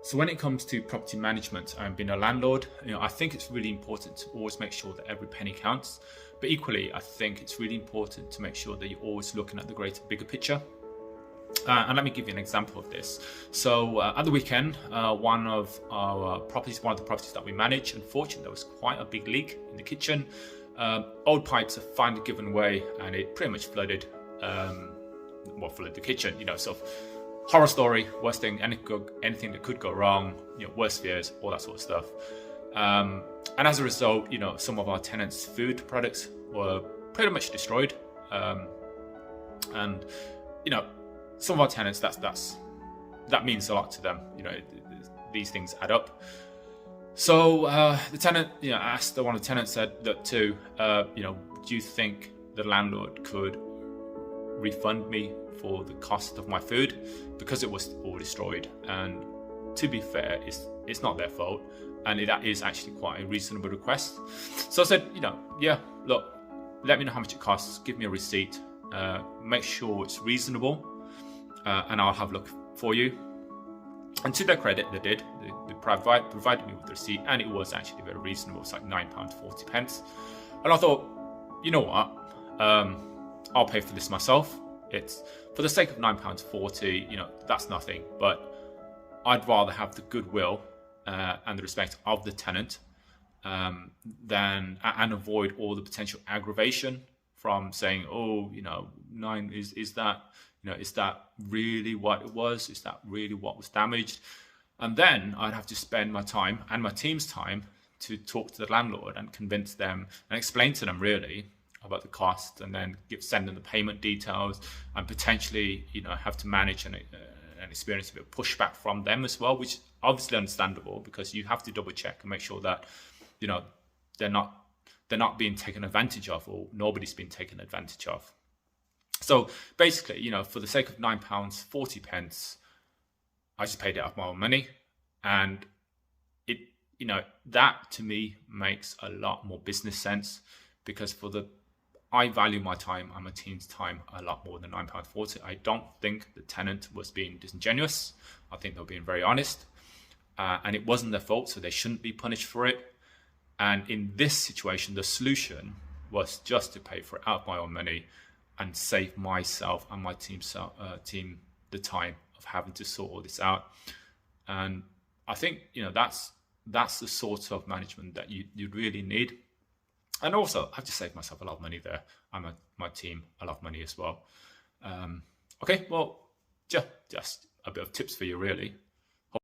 So when it comes to property management and being a landlord, I think it's really important to always make sure that every penny counts. But equally, I think it's really important to make sure that you're always looking at the bigger picture. And let me give you an example of this. So at the weekend, one of the properties that we manage, unfortunately, there was quite a big leak in the kitchen. Old pipes have finally given way, and it pretty much flooded the kitchen. Sort of horror story, worst thing, anything that could go wrong, worst fears, all that sort of stuff. And as a result, some of our tenants' food products were pretty much destroyed. And some of our tenants, that means a lot to them. These things add up. So the tenant, asked, one of the tenants said that too, do you think the landlord could refund me for the cost of my food because it was all destroyed? And to be fair, it's not their fault, and that is actually quite a reasonable request. So I said, yeah, look, let me know how much it costs, give me a receipt, make sure it's reasonable, and I'll have a look for you. And to their credit, they did. They provided me with the receipt, and it was actually very reasonable. It's like £9.40. And I thought, you know what? I'll pay for this myself. It's for the sake of £9.40. That's nothing. But I'd rather have the goodwill and the respect of the tenant and avoid all the potential aggravation from saying, oh, nine is that. Is that really what it was? Is that really what was damaged? And then I'd have to spend my time and my team's time to talk to the landlord and convince them and explain to them really about the cost, and then send them the payment details, and potentially, have to manage and experience a bit of pushback from them as well, which is obviously understandable because you have to double check and make sure that, they're not being taken advantage of, or nobody's been taken advantage of. So basically, for the sake of £9.40, I just paid it off my own money. And it, that to me makes a lot more business sense, because I value my time and my team's time a lot more than £9.40. I don't think the tenant was being disingenuous. I think they were being very honest. And it wasn't their fault, so they shouldn't be punished for it. And in this situation, the solution was just to pay for it out of my own money and save myself and my team the time of having to sort all this out. And I think that's the sort of management that you really need. And also, I've just saved myself a lot of money there, and my team a lot of money as well. Okay, well, just a bit of tips for you, really.